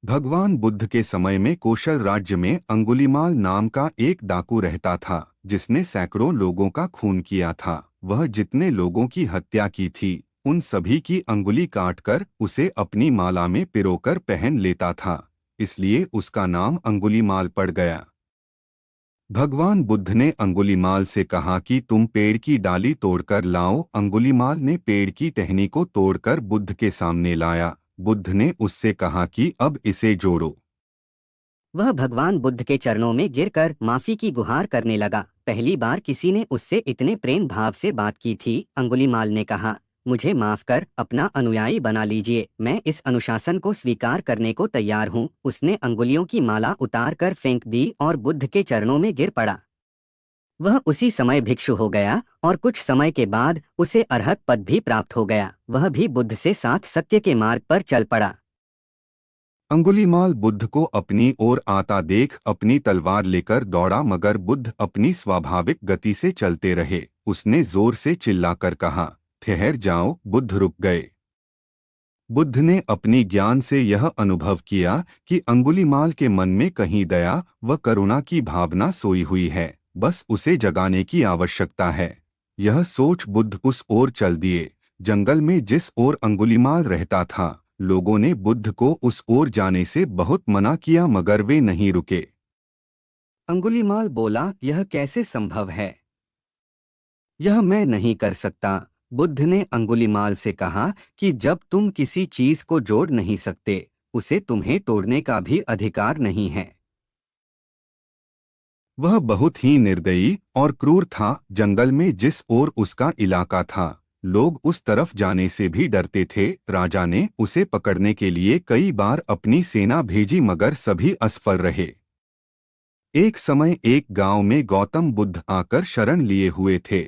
भगवान बुद्ध के समय में कौशल राज्य में अंगुलीमाल नाम का एक डाकू रहता था, जिसने सैकड़ों लोगों का खून किया था। वह जितने लोगों की हत्या की थी, उन सभी की अंगुली काटकर उसे अपनी माला में पिरोकर पहन लेता था, इसलिए उसका नाम अंगुलीमाल पड़ गया। भगवान बुद्ध ने अंगुलीमाल से कहा कि तुम पेड़ की डाली तोड़कर लाओ। अंगुलीमाल ने पेड़ की टहनी को तोड़कर बुद्ध के सामने लाया। बुद्ध ने उससे कहा कि अब इसे जोड़ो। वह भगवान बुद्ध के चरणों में गिरकर माफी की गुहार करने लगा। पहली बार किसी ने उससे इतने प्रेम भाव से बात की थी। अंगुलीमाल ने कहा, मुझे माफ कर, अपना अनुयायी बना लीजिए, मैं इस अनुशासन को स्वीकार करने को तैयार हूँ। उसने अंगुलियों की माला उतार कर फेंक दी और बुद्ध के चरणों में गिर पड़ा। वह उसी समय भिक्षु हो गया और कुछ समय के बाद उसे अरहत पद भी प्राप्त हो गया। वह भी बुद्ध से साथ सत्य के मार्ग पर चल पड़ा। अंगुलीमाल बुद्ध को अपनी ओर आता देख अपनी तलवार लेकर दौड़ा, मगर बुद्ध अपनी स्वाभाविक गति से चलते रहे। उसने जोर से चिल्लाकर कहा, ठहर जाओ। बुद्ध रुक गए। बुद्ध ने अपनी ज्ञान से यह अनुभव किया कि अंगुलीमाल के मन में कहीं दया व करुणा की भावना सोई हुई है, बस उसे जगाने की आवश्यकता है। यह सोच बुद्ध उस ओर चल दिए। जंगल में जिस ओर अंगुलीमाल रहता था, लोगों ने बुद्ध को उस ओर जाने से बहुत मना किया, मगर वे नहीं रुके। अंगुलीमाल बोला, यह कैसे संभव है? यह मैं नहीं कर सकता। बुद्ध ने अंगुलीमाल से कहा कि जब तुम किसी चीज को जोड़ नहीं सकते, उसे तुम्हें तोड़ने का भी अधिकार नहीं है। वह बहुत ही निर्दयी और क्रूर था। जंगल में जिस ओर उसका इलाका था, लोग उस तरफ जाने से भी डरते थे। राजा ने उसे पकड़ने के लिए कई बार अपनी सेना भेजी, मगर सभी असफल रहे। एक समय एक गांव में गौतम बुद्ध आकर शरण लिए हुए थे।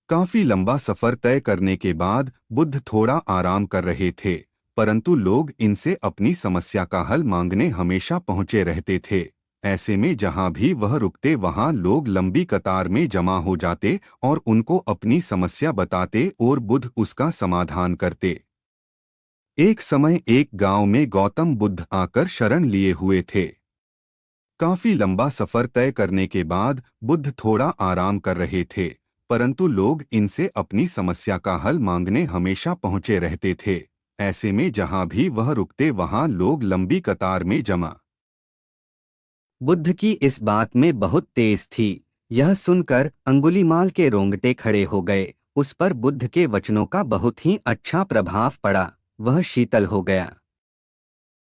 काफी लंबा सफर तय करने के बाद बुद्ध थोड़ा आराम कर रहे थे, परंतु लोग इनसे अपनी समस्या का हल मांगने हमेशा पहुंचे रहते थे। ऐसे में जहां भी वह रुकते, वहां लोग लंबी कतार में जमा हो जाते और उनको अपनी समस्या बताते और बुद्ध उसका समाधान करते। एक समय एक गांव में गौतम बुद्ध आकर शरण लिए हुए थे। काफी लंबा सफर तय करने के बाद बुद्ध थोड़ा आराम कर रहे थे, परंतु लोग इनसे अपनी समस्या का हल मांगने हमेशा पहुंचे रहते थे। ऐसे में जहां भी वह रुकते, वहां लोग लंबी कतार में जमा। बुद्ध की इस बात में बहुत तेज थी। यह सुनकर अंगुलीमाल के रोंगटे खड़े हो गए। उस पर बुद्ध के वचनों का बहुत ही अच्छा प्रभाव पड़ा। वह शीतल हो गया।